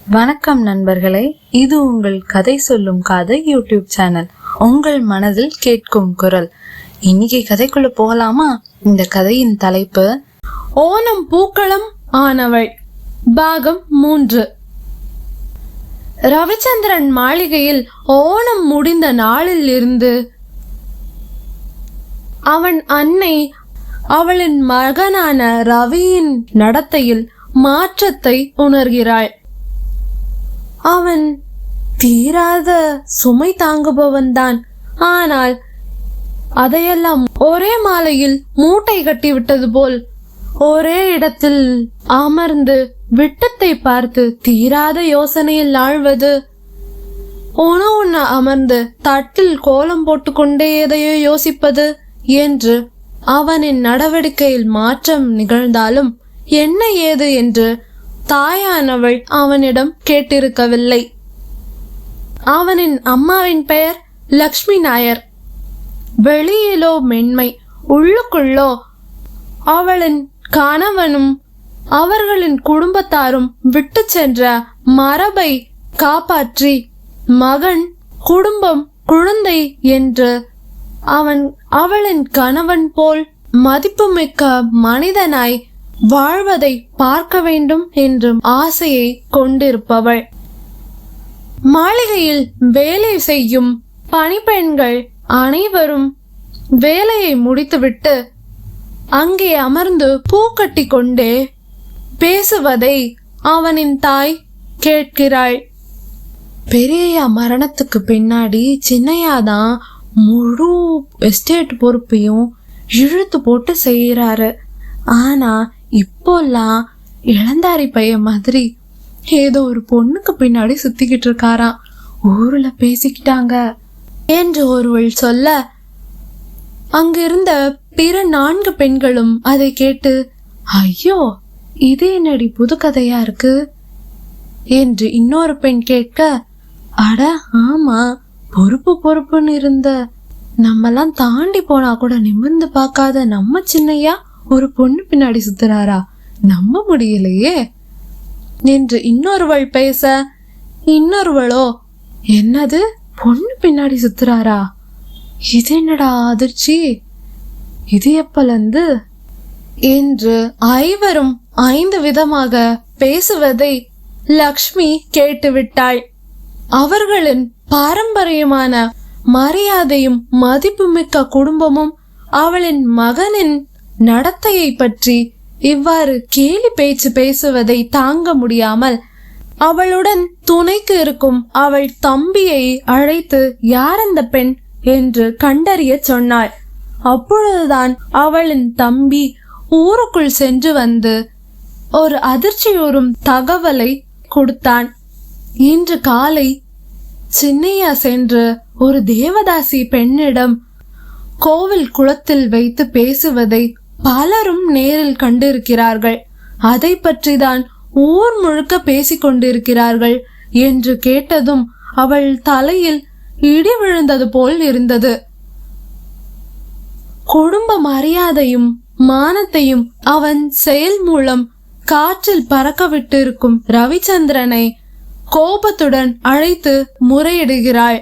வணக்கம் நண்பர்களே, இது உங்கள் கதை சொல்லும் காதை யூடியூப் சேனல். உங்கள் மனதில் கேட்கும் குரல். இன்னைக்கு கதைக்குள்ள போகலாமா? இந்த கதையின் தலைப்பு ஓணம் பூக்களம் ஆனவள், பாகம் 3. ரவிச்சந்திரன் மாளிகையில் ஓணம் முடிந்த நாளில் இருந்து அவன் அன்னை அவளின் மகனான ரவியின் நடத்தையில் மாற்றத்தை உணர்கிறாள். அவன் தீராத சுமை தாங்குபவன்தான். ஆனால் அதையெல்லாம் ஒரே மாலையில் மூட்டை கட்டிவிட்டது போல் ஒரே இடத்தில் அமர்ந்து விட்டத்தை பார்த்து தீராத யோசனையில் ஆழ்வது, உணவு அமர்ந்து தட்டில் கோலம் போட்டுக்கொண்டே எதையோ யோசிப்பது என்று அவனின் நடவடிக்கையில் மாற்றம் நிகழ்ந்தாலும் என்ன ஏது என்று தாயானவள் அவனிடம் கேட்டிருக்கவில்லை. அவனின் அம்மாவின் பெயர் லக்ஷ்மி நாயர். வெளியிலோ மென்மை, உள்ளுக்குள்ளோ அவளின் கணவனும் அவர்களின் குடும்பத்தாரும் விட்டு சென்ற மரபை காப்பாற்றி மகன், குடும்பம், குழந்தை என்று அவளின் கணவன் போல் மதிப்புமிக்க மனிதனாய் வாழ்வதை பார்க்க வேண்டும் என்றும் ஆசையை கொண்டிருப்பவள். மாளிகையில் வேலை செய்யும் பணிப்பெண்கள் அனைவரும் வேலையை முடித்துவிட்டு அங்கே அமர்ந்து பூக்கட்டி கொண்டே பேசுவதை அவனின் தாய் கேட்கிறாள். பெரியய்யா மரணத்துக்கு பின்னாடி சின்னையாதான் முழு எஸ்டேட் பொறுப்பையும் இழுத்து போட்டு செய்யறாரு. ஆனா இப்போல்லாம் இளந்தாரி பையன் மாதிரி ஏதோ ஒரு பொண்ணுக்கு பின்னாடி சுத்திக்கிட்டு இருக்காராம். ஊர்ல பேசிக்கிட்டாங்க என்று ஒருவள் சொல்ல, அங்கிருந்த பிற 4 பெண்களும் அதை கேட்டு, ஐயோ இது என்னடி புது கதையா இருக்கு என்று இன்னொரு பெண் கேட்க, அட ஆமா, பொறுப்புன்னு இருந்த நம்மெல்லாம் தாண்டி போனா கூட நிமிர்ந்து பார்க்காத நம்ம சின்னையா ஒரு பொண்ணு பின்னாடி சுத்துறாரா, நம்ப முடியலையே என்று இன்னொருவள் பேச, இன்னொருவளோ, என்னது பொண்ணு பின்னாடி சுத்துறாரா, இது என்னடா அதிர்ச்சி, இது எப்பலந்து என்று ஐவரும் 5 விதமாக பேசுவதை லக்ஷ்மி கேட்டுவிட்டாள். அவர்களின் பாரம்பரியமான மரியாதையும் மதிப்புமிக்க குடும்பமும் அவளின் மகனின் நடத்தையை பற்றி இவ்வாறு கேலி பேச்சு பேசுவதை தாங்க முடியாமல் அவளுடன் துணைக்கு இருக்கும் அவள் தம்பியை அழைத்து யார் அந்த பெண் என்று கண்டறிய சொன்னாள். அப்பொழுதுதான் அவளின் தம்பி ஊருக்குள் சென்று வந்து ஒரு அதிர்ச்சியூறும் தகவலை கொடுத்தான். இன்று காலை சின்னையா சென்று ஒரு தேவதாசி பெண்ணிடம் கோவில் குளத்தில் வைத்து பேசுவதை பலரும் நேரில் கண்டிருக்கிறார்கள். அதை பற்றிதான் ஊர் முழுக்க பேசிக் கொண்டிருக்கிறார்கள் என்று கேட்டதும் அவள் தலையில் இடி விழுந்தது போல் இருந்தது. குடும்ப மரியாதையும் மானத்தையும் அவன் செயல் மூலம் காற்றில் பறக்க விட்டிருக்கும் ரவிச்சந்திரனை கோபத்துடன் அழைத்து முறையிடுகிறாள்.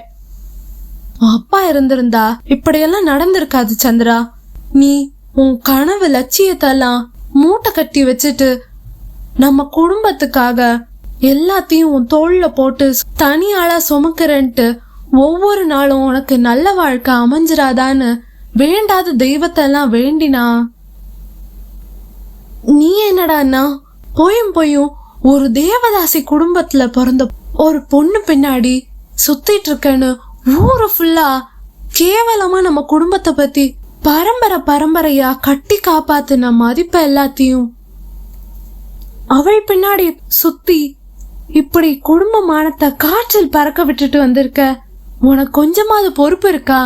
அப்பா இருந்திருந்தா இப்படியெல்லாம் நடந்திருக்காது சந்திரா. நீ உன் கனவு லட்சியத்தெல்லாம் மூட்டை கட்டி வச்சுட்டு நம்ம குடும்பத்துக்காக எல்லாத்தையும் உன் தோள்ல போட்டு தனியாளா சுமக்கிறன்ட்டு ஒவ்வொரு நாளும் உனக்கு நல்ல வாழ்க்கை அமைஞ்சிராதான்னு வேண்டாத தெய்வத்தெல்லாம் வேண்டினா, நீ என்னடான்னா போயும் ஒரு தேவதாசி குடும்பத்துல பிறந்த ஒரு பொண்ணு பின்னாடி சுத்திட்டு இருக்கேன்னு ஊரு ஃபுல்லா கேவலமா நம்ம குடும்பத்தை பத்தி பரம்பரையா கட்டி காப்பாத்துன மதிப்ப எல்லாத்தையும் அவள் பின்னாடி சுத்தி இப்படி குடும்ப மானத்தை காற்றில் பறக்க விட்டுட்டு வந்திருக்க. உனக்கு கொஞ்சமாவது பொறுப்பு இருக்கா?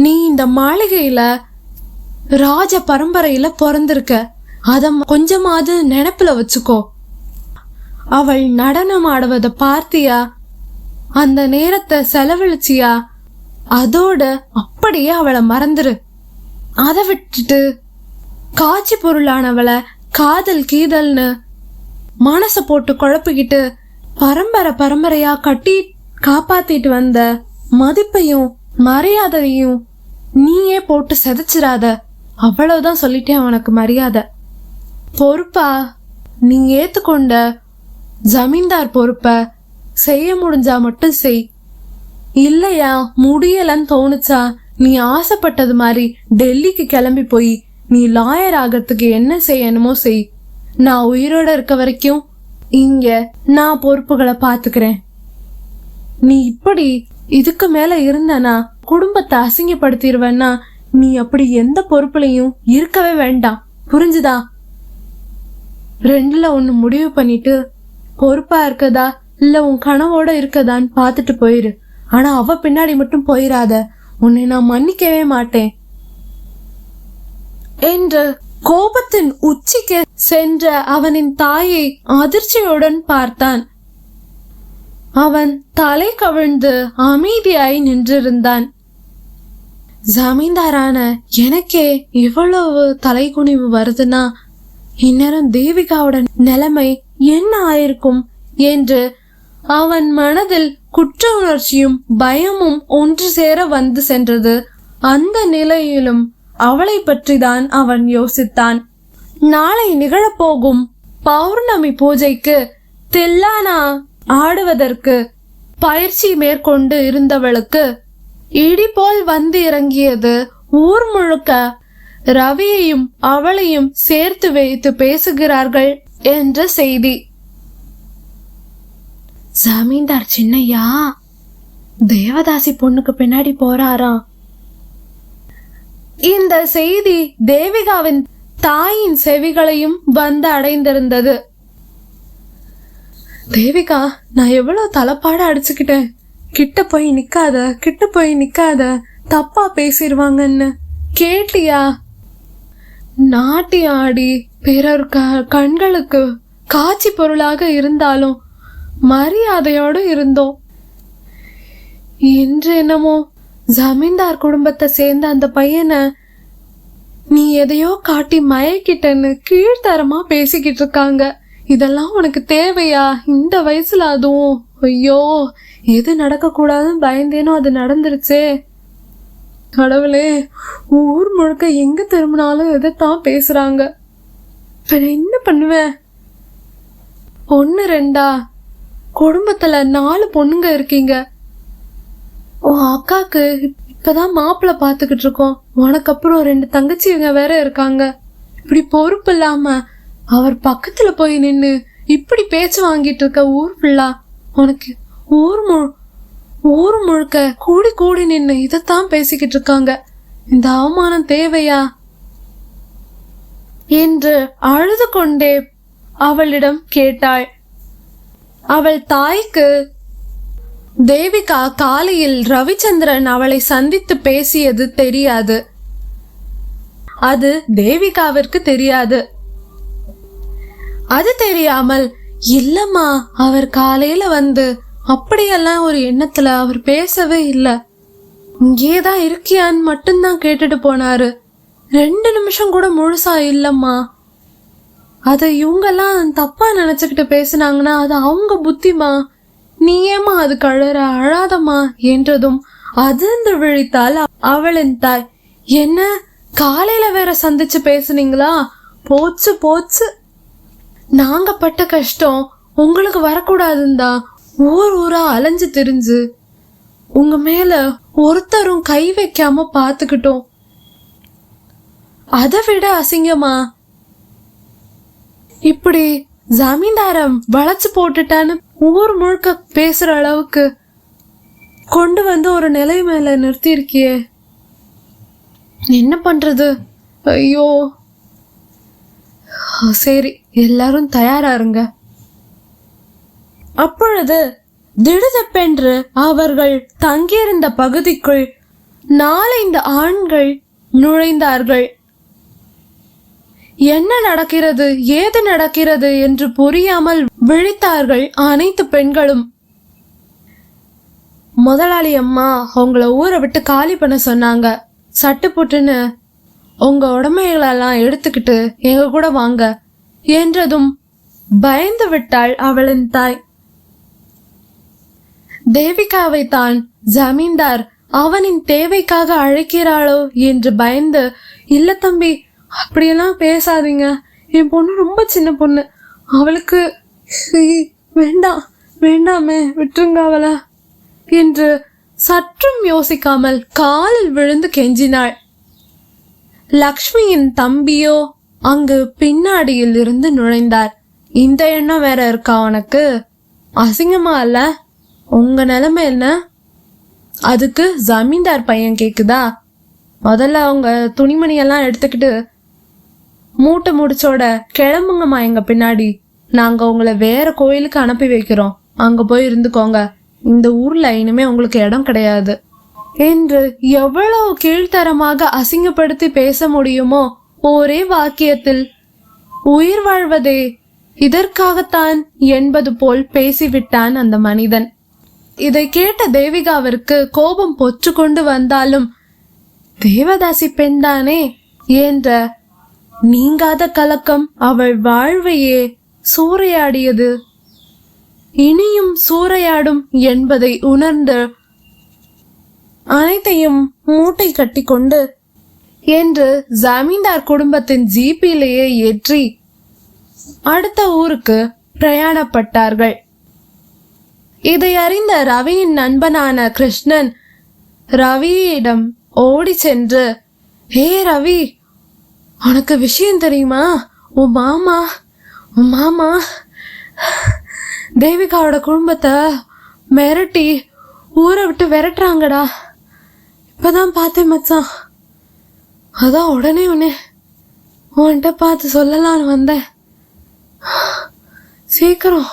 நீ இந்த மாளிகையில ராஜ பரம்பரையில பிறந்திருக்க, அத கொஞ்சமாவது நினைப்புல வச்சுக்கோ. அவள் நடனம் ஆடுவத பார்த்தியா? அந்த நேரத்தை செலவழிச்சியா? அதோட அப்படியே அவளை மறந்துரு. அதை விட்டுட்டு காட்சி பொருளானவளை காதல் கீதல்னு மனச போட்டு குழப்பிக்கிட்டு பரம்பரையா கட்டி காப்பாத்திட்டு வந்த மதிப்பையும் மரியாதையும் நீயே போட்டு செதைச்சிடாத. அவ்வளவுதான் சொல்லிட்டேன் உனக்கு மரியாதை. பொறுப்பா நீ ஏத்துக்கொண்ட ஜமீன்தார் பொறுப்ப செய்ய முடிஞ்சா மட்டும் செய். இல்லையா முடியலன்னு தோணுச்சா நீ ஆசைப்பட்டது மாதிரி டெல்லிக்கு கிளம்பி போய் நீ லாயர் ஆகிறதுக்கு என்ன செய்யணுமோ செய். நான் உயிரோட இருக்க வரைக்கும் இங்க நான் பொறுப்புகளை பாத்துக்கிறேன். நீ இப்படி இதுக்கு மேல இருந்தனா குடும்பத்தை அசிங்கப்படுத்திடுவேன்னா நீ அப்படி எந்த பொறுப்புலையும் இருக்கவே வேண்டாம். புரிஞ்சுதா? ரெண்டுல ஒண்ணு முடிவு பண்ணிட்டு பொறுப்பா இருக்கதா இல்ல உன் கனவோட இருக்கதான்னு பாத்துட்டு போயிரு. ஆனா அவ பின்னாடி மட்டும் போயிராத. உன்னை நான் மன்னிக்கவே மாட்டேன் என்று கோபத்தின் உச்சிக்கு சென்ற அவனின் தாயை அதிர்ச்சியுடன் பார்த்தான். அவன் தலை கவிழ்ந்து அமைதியாய் நின்றிருந்தான். ஜமீன்தாரான எனக்கே இவ்வளவு தலைகுனிவு வருதுன்னா இந்நேரம் தேவிகாவோட நிலைமை என்ன ஆயிருக்கும் என்று அவன் மனதில் குற்ற உணர்ச்சியும் பயமும் ஒன்று சேர வந்து சென்றது. அந்த நிலையிலும் அவளை பற்றிதான் அவன் யோசித்தான். நாளை நிகழப்போகும் பௌர்ணமி பூஜைக்கு தில்லானா ஆடுவதற்கு பயிற்சி மேற்கொண்டு இருந்தவளுக்கு இடி போல் வந்து இறங்கியது ஊர் முழுக்க ரவியையும் அவளையும் சேர்த்து வைத்து பேசுகிறார்கள் என்ற செய்தி. ஜமீன்தார் சின்னையா தேவதாசி பொண்ணுக்கு பின்னாடி போறாராம். இந்த செய்தி தேவிகாவின் தாயின் செவிகளையும் வந்து அடைந்திருந்தது. தேவிகா, நான் எவ்வளவு தலைப்பாட அடிச்சுக்கிட்டேன். கிட்ட போய் நிக்காத தப்பா பேசிடுவாங்கன்னு கேட்டியா? நாட்டியம் ஆடி பிறர் கண்களுக்கு காட்சி பொருளாக இருந்தாலும் மரியாதையோடு இருந்தோம். இன்று என்னமோ ஜமீன்தார் குடும்பத்தை சேர்ந்த அந்த பையனை நீ எதையோ காட்டி மயக்கிட்டன்னு கீழ்த்தரமா பேசிக்கிட்டு இருக்காங்க. இதெல்லாம் உனக்கு தேவையா இந்த வயசுல? அதுவும் ஐயோ, எது நடக்க கூடாதுன்னு பயந்தேனோ அது நடந்துருச்சே. கடவுளே, ஊர் முழுக்க எங்க திரும்பினாலும் எதைத்தான் பேசுறாங்க. என்ன பண்ணுவேன்? ஒன்னு ரெண்டா, குடும்பத்துல 4 பொண்ணுங்க இருக்கீங்க. உன் அக்காக்கு இப்பதான் மாப்பிள்ள பாத்துக்கிட்டு இருக்கோம். உனக்கு அப்புறம் 2 தங்கச்சிங்க வேற இருக்காங்க. இப்படி பொறுப்பு இல்லாம அவர் பக்கத்துல போய் நின்னு இப்படி பேச்சு வாங்கிட்டு இருக்க ஊர் ஃபுல்லா உனக்கு ஊர் முழுக்க கூடி நின்னு இதத்தான் பேசிக்கிட்டு இருக்காங்க. இந்த அவமானம் தேவையா என்று அழுது கொண்டே அவளிடம் கேட்டாள். அவள் தாய்க்கு தேவிகா காலையில் ரவிச்சந்திரன் அவளை சந்தித்து பேசியது தெரியாது. அது தேவிகாவிற்கு தெரியாது. அது தெரியாமல் இல்லம்மா, அவர் காலையில வந்து அப்படியெல்லாம் ஒரு எண்ணத்துல அவர் பேசவே இல்லை. இங்கேதான் இருக்கியான்னு மட்டும்தான் கேட்டுட்டு போனாரு. 2 நிமிஷம் கூட முழுசா இல்லம்மா. அதை இவங்கெல்லாம் தப்பா நினைச்சுக்கிட்டு பேசினாங்கன்னா அது அவங்க புத்திமா. நீ ஏமா அது அழாதம்மா என்றதும் அதிர்ந்து விழித்தாள் அவளின் தாய். என்ன, காலையில வேற சந்திச்சு பேசுனீங்களா? போச்சு, நாங்க பட்ட கஷ்டம் உங்களுக்கு வரக்கூடாதுந்தா ஊரா அலைஞ்சு திரிஞ்சு உங்க மேல ஒருத்தரும் கை வைக்காம பாத்துக்கிட்டோம். அதை விட அசிங்கமா இப்படி ஜமீன்தாரம் வளைச்சு போட்டுட்டான்னு ஊர் முழுக்க பேசுற அளவுக்கு கொண்டு வந்து ஒரு நிலை மேல நிறுத்தி இருக்கியே. என்ன பண்றது? ஐயோ, சரி, எல்லாரும் தயாரா இருங்க. அப்பொழுது திடுதப்பென்று அவர்கள் தங்கியிருந்த பகுதிக்குள் 4 ஆண்கள் நுழைந்தார்கள். என்ன நடக்கிறது, ஏது நடக்கிறது என்று புரியாமல் விழித்தார்கள் அனைத்து பெண்களும். முதலாளி அம்மா உங்களை ஊரை விட்டு காலி பண்ண சொன்னாங்க. சட்டுப்புட்டுன்னு உங்க உடமைகளெல்லாம் எடுத்துக்கிட்டு எங்க கூட வாங்க என்றதும் பயந்து விட்டாள் அவளின் தாய். தேவிகாவை தான் ஜமீன்தார் அவனின் தேவைக்காக அழைக்கிறாளோ என்று பயந்து, இல்ல தம்பி, அப்படியெல்லாம் பேசாதீங்க, என் பொண்ணு ரொம்ப சின்ன பொண்ணு, அவளுக்கு வேண்டாம், வேண்டாமே, விட்டுருங்க அவள என்று சற்றும் யோசிக்காமல் காலில் விழுந்து கெஞ்சினாள். லக்ஷ்மியின் தம்பியோ அங்கு பின்னாடியில் இருந்து நுழைந்தார். இந்த எண்ணம் வேற இருக்கா உனக்கு? அசிங்கமா இல்ல? உங்க நிலைமை என்ன? அதுக்கு ஜமீன்தார் பையன் கேக்குதா? முதல்ல அவங்க துணிமணியெல்லாம் எடுத்துக்கிட்டு மூட்டை முடிச்சோட கிளம்புங்கம்மா எங்க பின்னாடி. நாங்க உங்களை வேற கோயிலுக்கு அனுப்பி வைக்கிறோம், அங்க போய் இருந்துக்கோங்க, இந்த ஊர்ல இனிமே உங்களுக்கு இடம் கிடையாது என்று எவ்வளவு கீழ்த்தரமாக அசிங்கப்படுத்தி பேச முடியுமோ ஒரே வாக்கியத்தில் உயிர் வாழ்வதே இதற்காகத்தான் என்பது போல் பேசிவிட்டான் அந்த மனிதன். இதை கேட்ட தேவிகாவிற்கு கோபம் பொற்று கொண்டு வந்தாலும், தேவதாசி பெண்தானே என்ற நீங்காத கலக்கம் அவள் வாழ்வையே சூறையாடியது. இனியும் சூறையாடும் என்பதை உணர்ந்து அனைத்தையும் மூட்டை கட்டி கொண்டு என்று ஜமீன்தார் குடும்பத்தின் ஜீப்பிலேயே ஏற்றி அடுத்த ஊருக்கு பிரயாணப்பட்டார்கள். இதை அறிந்த ரவியின் நண்பனான கிருஷ்ணன் ரவியிடம் ஓடி சென்று, ஹே ரவி, உனக்கு விஷயம் தெரியுமா? உன் மாமா தேவிகாவோட குடும்பத்தை மிரட்டி ஊரை விட்டு விரட்டுறாங்கடா. இப்பதான் பார்த்தேன் மச்சான், அதான் உடனே உன்கிட்ட பார்த்து சொல்லலான்னு வந்தேன். சீக்கிரம்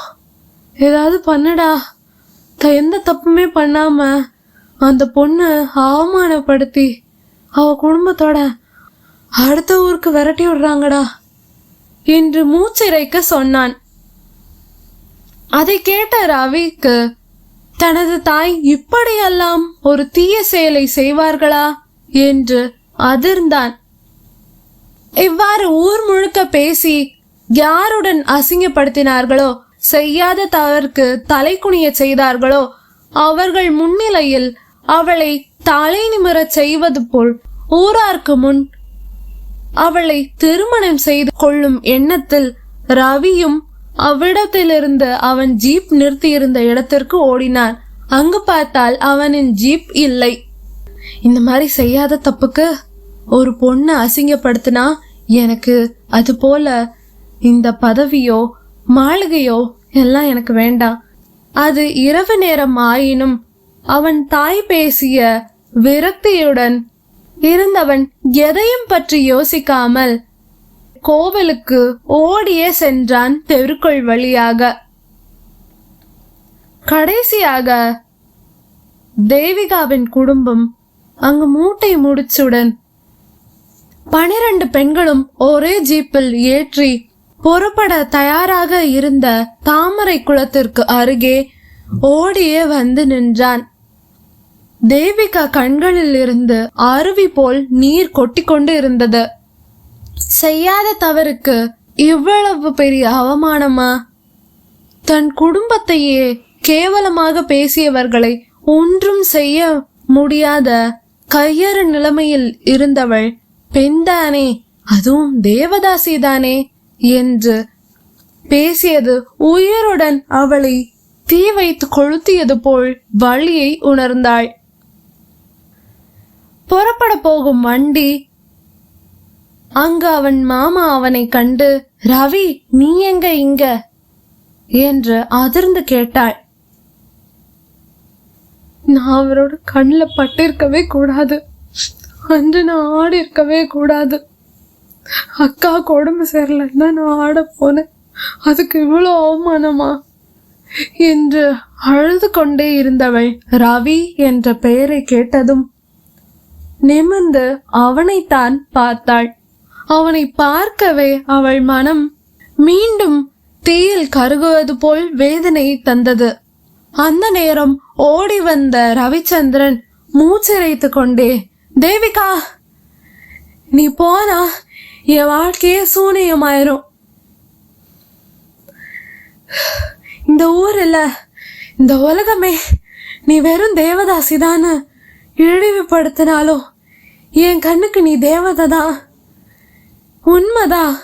ஏதாவது பண்ணுடா. எந்த தப்புமே பண்ணாம அந்த பொண்ணு அவமானப்படுத்தி அவ குடும்பத்தோட அடுத்த ஊருக்கு விரட்டி விடுறாங்கடா என்று மூச்சிறைக்க சொன்னான். அதை கேட்ட ரவிக்கு தனது தாய் இப்படியெல்லாம் ஒரு தீய செயலை செய்வார்களா என்று அதிர்ந்தான். இவ்வாறு ஊர் முழுக்க பேசி யாருடன் அசிங்கப்படுத்தினார்களோ, செய்யாத தவறுக்கு தலை குனிய செய்தார்களோ, அவர்கள் முன்னிலையில் அவளை தலை நிமிரச் செய்வது போல் ஊரார்க்கு முன் அவளை திருமணம் செய்து கொள்ளும் எண்ணத்தில் ரவியும் அவ்விடத்திலிருந்து அவன் ஜீப் நிறுத்தியிருந்த இடத்திற்கு ஓடினான். அங்கு பார்த்தால் அவனின் ஜீப் இல்லை. இந்த மாதிரி செய்யாத தப்புக்கு ஒரு பொண்ணை அசிங்கப்படுத்தினா எனக்கு அது போல இந்த பதவியோ மாளிகையோ எல்லாம் எனக்கு வேண்டாம். அது இரவு நேரம் ஆயினும் அவன் தாய் பேசிய விரக்தியுடன் இருந்தவன் எதையும் பற்றி யோசிக்காமல் கோவிலுக்கு ஓடியே சென்றான் தெருக்குள் வழியாக. கடைசியாக தேவிகாவின் குடும்பம் அங்கு மூட்டை முடிச்சுடன் 12 பெண்களும் ஒரே ஜீப்பில் ஏற்றி புறப்பட தயாராக இருந்த தாமரை குளத்திற்கு அருகே ஓடியே வந்து நின்றான். தேவிகா கண்களில் இருந்து அருவி போல் நீர் கொட்டி கொண்டு இருந்தது. செய்யாத தவறுக்கு இவ்வளவு பெரிய அவமானமா? தன் குடும்பத்தையே கேவலமாக பேசியவர்களை ஒன்றும் செய்ய முடியாத கையறு நிலைமையில் இருந்தவள் பெண்தானே, அதுவும் தேவதாசிதானே என்று பேசியது உயிருடன் அவளை தீ வைத்து கொளுத்தியது போல் வலியை உணர்ந்தாள். புறப்பட போகும் வண்டி அங்கு அவன் மாமா அவனை கண்டு, ரவி, நீ எங்க இங்க என்று அதிர்ந்து கேட்டாள். நான் அவரோட கண்ணில் பட்டிருக்கவே கூடாது, அன்று நான் ஆடி இருக்கவே கூடாது. அக்கா உடம்பு சேரலன்னு தான் நான் ஆட போனேன், அதுக்கு இவ்வளோ அவமானமா என்று அழுது கொண்டே இருந்தவள் ரவி என்ற பெயரை கேட்டதும் நிமிர்ந்து அவனைத்தான் பார்த்தாள். அவனை பார்க்கவே அவள் மனம் மீண்டும் தீயில் கருகுவது போல் வேதனை தந்தது. அந்த நேரம் ஓடி வந்த ரவிச்சந்திரன் மூச்சிறைத்து கொண்டே, தேவிகா, நீ போனா என் வாழ்க்கையே சூனியமாயிரும். இந்த ஊர் இல்ல, இந்த உலகமே நீ வெறும் தேவதாசிதான்னு இழிவுபடுத்தினாலும் என் கண்ணுக்கு நீ தேவதை தான். உண்மைதான்,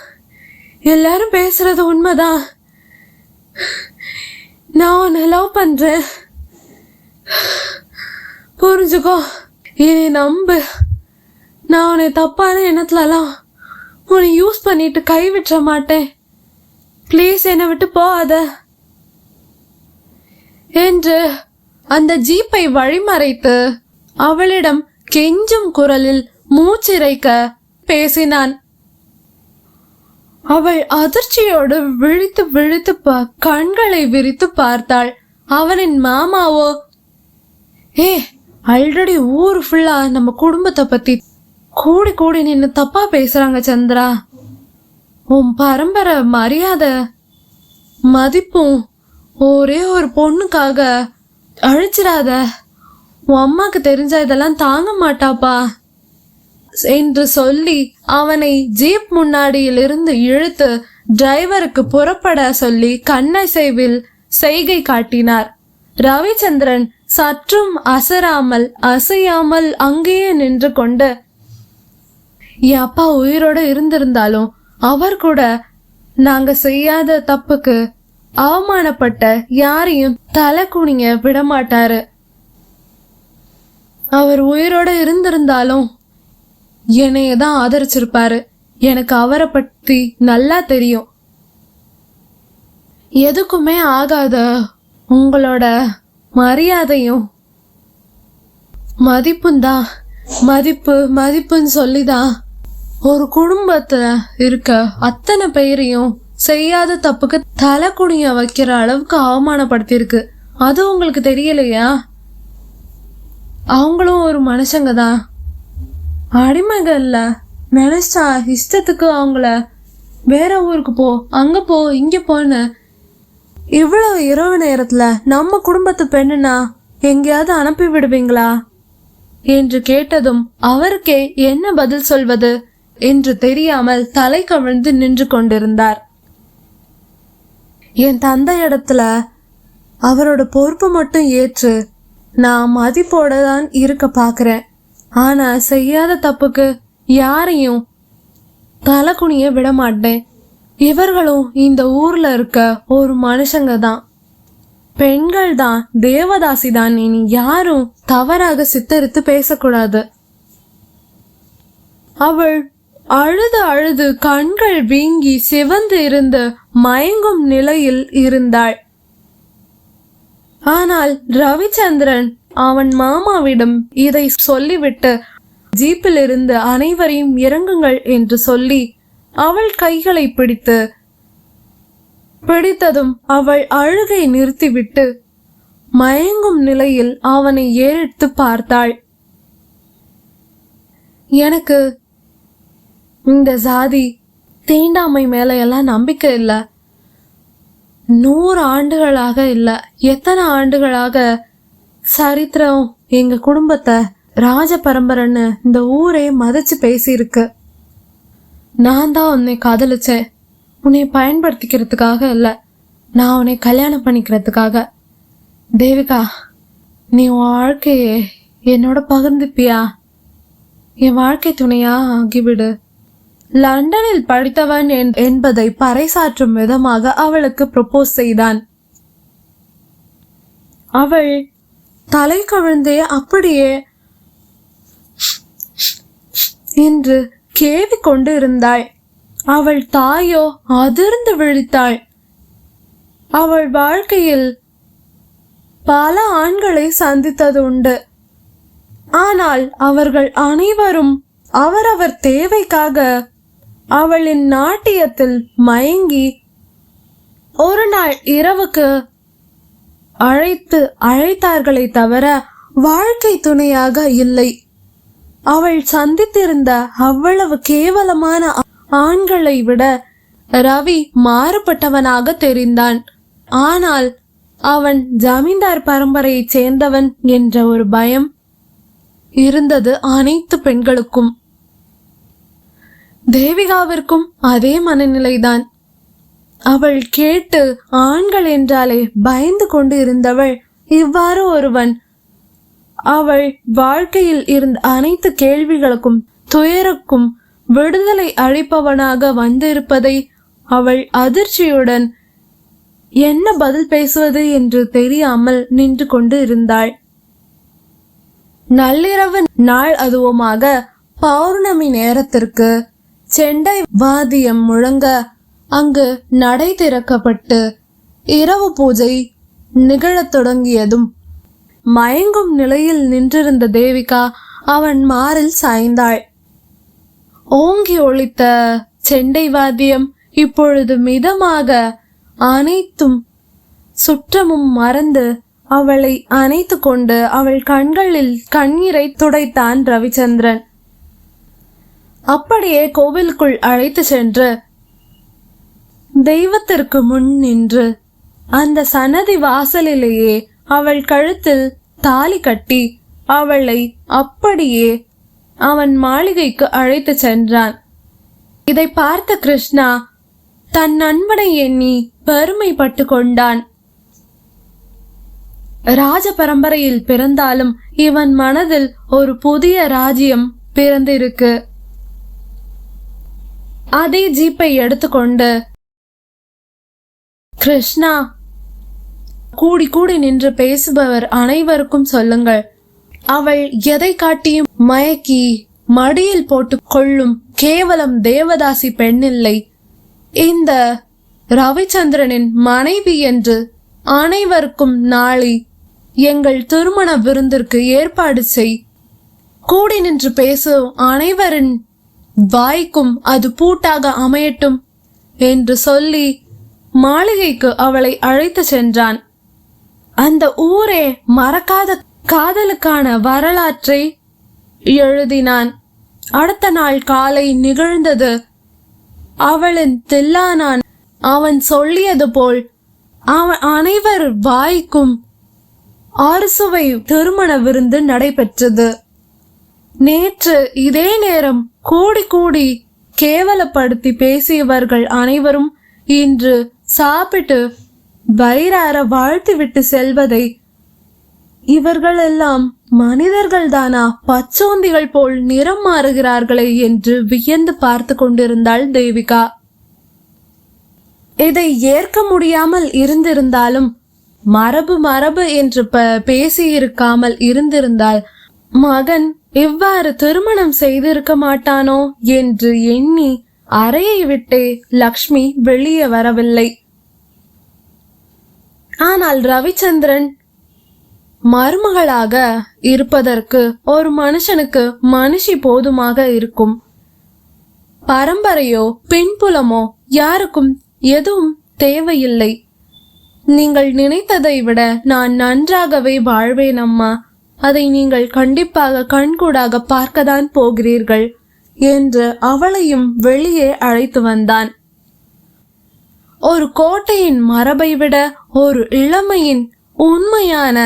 எல்லாரும் பேசுறது உண்மைதான். நான் உன்னை லவ் பண்றேன், புரிஞ்சுக்கோ, இனி நம்பு. நான் உன்னை தப்பான எண்ணத்துலலாம் உன்னை யூஸ் பண்ணிட்டு கைவிட்ட மாட்டேன். ப்ளீஸ் என்னை விட்டு போகாத என்று அந்த ஜீப்பை வழிமறைத்து அவளிடம் கெஞ்சும் குரலில் மூச்சிறைக்க பேசினான். அவள் அதிர்ச்சியோடு விழித்து விழித்து கண்களை விரித்து பார்த்தாள். அவனின் மாமாவோ, ஆல்ரெடி ஊர் ஃபுல்லா நம்ம குடும்பத்தை பத்தி கூடி கூடி நின்னு தப்பா பேசுறாங்க சந்திரா. உன் பரம்பரை மரியாதை மதிப்பும் ஒரே ஒரு பொண்ணுக்காக அழிச்சிடாத. உன் அம்மாக்கு தெரிஞ்ச இதெல்லாம் தாங்க மாட்டாப்பா என்று சொல்லி அவனை ஜீப் முன்னாடியில் இருந்து இழுத்து டிரைவருக்கு புறப்பட சொல்லி கண்ணசைவில் செய்கை காட்டினார். ரவிச்சந்திரன் சற்றும் அசையாமல் அங்கேயே நின்று கொண்டு, என் அப்பா உயிரோட இருந்திருந்தாலும் அவர் கூட நாங்க செய்யாத தப்புக்கு அவமானப்பட்ட யாரையும் தலை குனிய விடமாட்டாரு. அவர் உயிரோட இருந்திருந்தாலும் என்னையதான் ஆதரிச்சிருப்பாரு. எனக்கு அவரை பத்தி நல்லா தெரியும். எதுக்குமே ஆகாத உங்களோட மரியாதையும் மதிப்பும் தான் மதிப்புன்னு சொல்லிதான் ஒரு குடும்பத்துல இருக்க அத்தனை பேரையும் செய்யாத தப்புக்கு தலை குனிய வைக்கிற அளவுக்கு அவமானப்படுத்திருக்கு. அது உங்களுக்கு தெரியலையா? அவங்களும் ஒரு மனுஷங்க தான், அடிமைகள்ல. நினைச்சா இஷ்டத்துக்கு அவங்கள வேற ஊருக்கு போ, அங்க போ, இங்க போன்னு இவ்வளவு இரவு நேரத்துல நம்ம குடும்பத்து பெண்ணுனா எங்கேயாவது அனுப்பி விடுவீங்களா என்று கேட்டதும் அவருக்கே என்ன பதில் சொல்வது என்று தெரியாமல் தலை கவிழ்ந்து நின்று கொண்டிருந்தார். என் தந்தை இடத்துல அவரோட பொறுப்பு மட்டும் ஏற்று நான் மதிப்போட தான் இருக்க பாக்குறேன். ஆனா செய்யாத தப்புக்கு யாரையும் தலை குனிய விட மாட்டேன். இவர்களும் இந்த ஊர்ல இருக்க ஒரு மனுஷங்க தான், பெண்கள் தான், தேவதாசி தான். இனி யாரும் தவறாக சித்தரித்து பேசக்கூடாது. அவள் அழுது அழுது கண்கள் வீங்கி சிவந்து இருந்து மயங்கும் நிலையில் இருந்தாள். ஆனால் ரவிச்சந்திரன் அவன் மாமாவிடம் இதை சொல்லிவிட்டு ஜீப்பில் இருந்து அனைவரையும் இறங்குங்கள் என்று சொல்லி அவள் கைகளை பிடித்ததும் அவள் அழுகை நிறுத்திவிட்டு மயங்கும் நிலையில் அவனை ஏறிட்டு பார்த்தாள். எனக்கு இந்த ஜாதி தீண்டாமை மேல எல்லாம் நம்பிக்கை இல்ல. 100 ஆண்டுகளாக இல்ல, எத்தனை ஆண்டுகளாக சரித்திரம் எங்க குடும்பத்தை ராஜ பரம்பரைன்னு இந்த ஊரே மதிச்சு பேசியிருக்கு. நான் தான் உன்னை காதலிச்சேன், உன்னை பயன்படுத்திக்கிறதுக்காக இல்ல, நான் உன்னை கல்யாணம் பண்ணிக்கிறதுக்காக. தேவிகா, நீ உன் வாழ்க்கையை என்னோட பகிர்ந்துப்பியா? என் வாழ்க்கை துணையா ஆகிவிடு. லண்டனில் படித்தவன் என்பதை பறைசாற்றும் விதமாக அவளுக்கு ப்ரொபோஸ் செய்தான். அவள் தலை கவிழ்ந்தே அப்படியே என்று கேவி கொண்டு இருந்தாள். அவள் தாயோ அதிர்ந்து விழித்தாள். அவள் வாழ்க்கையில் பல ஆண்களை சந்தித்தது உண்டு. ஆனால் அவர்கள் அனைவரும் அவரவர் தேவைக்காக அவளின் நாட்டியத்தில் மயங்கி ஒரு நாள் இரவுக்கு அழைத்தார்களே தவிர வாழ்க்கை துணையாக இல்லை. அவள் சந்தித்திருந்த அவ்வளவு கேவலமான ஆண்களை விட ரவி மாறுபட்டவனாக தெரிந்தான். ஆனால் அவன் ஜமீன்தார் பரம்பரையைச் சேர்ந்தவன் என்ற ஒரு பயம் இருந்தது அனைத்து பெண்களுக்கும். தேவிகாவிற்கும் அதே மனநிலைதான். அவள் கேட்டு ஆண்கள் என்றாலே பயந்து கொண்டு இருந்தவள் இவ்வாறு ஒருவன் அவள் வாழ்க்கையில் இருந்த அனைத்து கேள்விகளுக்கும் துயருக்கும் விடுதலை அளிப்பவனாக வந்திருப்பதை அவள் அதிர்ச்சியுடன் என்ன பதில் பேசுவது என்று தெரியாமல் நின்று கொண்டு இருந்தாள். நள்ளிரவு நாள் அதுவுமாக பௌர்ணமி நேரத்திற்கு செண்டை வாத்தியம் முழங்க அங்கு நடை திறக்கப்பட்டு இரவு பூஜை நிகழத் தொடங்கியதும் மயங்கும் நிலையில் நின்றிருந்த தேவிகா அவன் மாரில் சாய்ந்தாள். ஓங்கி ஒலித்த செண்டை வாத்தியம் இப்பொழுது மிதமாக அனைத்தும் சுற்றமும் மறந்து அவளை அணைத்து கொண்டு அவள் கண்களில் கண்ணீரை துடைத்தான் ரவிச்சந்திரன். அப்படியே கோவிலுக்குள் அழைத்து சென்று தெய்வத்திற்கு முன் நின்று அந்த சன்னதி வாசலிலேயே அவள் கழுத்தில் தாலி கட்டி அவளை அப்படியே அவன் மாளிகைக்கு அழைத்து சென்றான். இதை பார்த்த கிருஷ்ணா தன் நண்பனை எண்ணி பெருமைப்பட்டு கொண்டான். ராஜ பரம்பரையில் பிறந்தாலும் இவன் மனதில் ஒரு புதிய ராஜ்யம் பிறந்திருக்கு. அதே ஜீப்பை எடுத்துக்கொண்டு கிருஷ்ணா, கூடி கூடி நின்று பேசுபவர் அனைவருக்கும் சொல்லுங்கள், அவள் எதை காட்டியும் மயக்கி மடியில் போட்டு கொள்ளும் கேவலம் தேவதாசி பெண்ணில்லை, இந்த ரவிச்சந்திரனின் மனைவி என்று அனைவருக்கும் நாளை எங்கள் திருமண விருந்திற்கு ஏற்பாடு செய். கூடி நின்று பேசும் அனைவரின் வாய்க்கும் அது பூட்டாக அமையட்டும் என்று சொல்லி மாளிகைக்கு அவளை அழைத்து சென்றான். அந்த ஊரே மறக்காத காதலுக்கான வரலாற்றை எழுதினான். அடுத்த நாள் காலை நிகழ்ந்தது. அவளின் தில்லானான் அவன் சொல்லியது போல் அவன் அனைவர் வாய்க்கும் அறுசுவை திருமண விருந்து நடைபெற்றது. நேற்று இதே நேரம் கூடி கூடி கேவலப்படுத்தி பேசியவர்கள் அனைவரும் இன்று சாப்பிட்டு வயிறார வாழ்த்திவிட்டு செல்வதை இவர்கள் எல்லாம் மனிதர்கள்தானா, பச்சோந்திகள் போல் நிறம் மாறுகிறார்களே என்று வியந்து பார்த்து கொண்டிருந்தாள் தேவிகா. இதை ஏற்க முடியாமல் இருந்திருந்தாலும் மரபு என்று பேசியிருக்காமல் இருந்திருந்தால் மகன் இவ்வாறு திருமணம் செய்திருக்க மாட்டானோ என்று எண்ணி அறையை விட்டே லக்ஷ்மி வெளியே வரவில்லை. ஆனால் ரவிச்சந்திரன் மருமகளாக இருப்பதற்கு ஒரு மனுஷனுக்கு மனுஷி போதுமாக இருக்கும். பரம்பரையோ பின்புலமோ யாருக்கும் எதுவும் தேவையில்லை. நீங்கள் நினைத்ததை விட நான் நன்றாகவே வாழ்வேன் அம்மா, அதை நீங்கள் கண்டிப்பாக கண்கூடாக பார்க்கத்தான் போகிறீர்கள் என்று அவளையும் வெளியே அழைத்து வந்தான். ஒரு கோட்டையின் மரபை விட ஒரு இளமையின் உண்மையான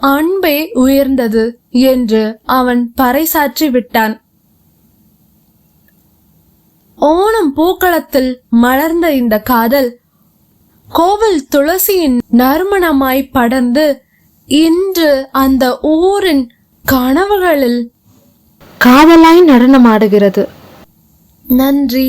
அன்பே உயர்ந்தது என்று அவன் பறைசாற்றி விட்டான். ஓணம் பூக்களத்தில் மலர்ந்த இந்த காதல் கோவில் துளசியின் நறுமணமாய் படர்ந்து இன்று அந்த ஊரின் கனவுகளில் காதலாய் நடனமாடுகிறது. நன்றி.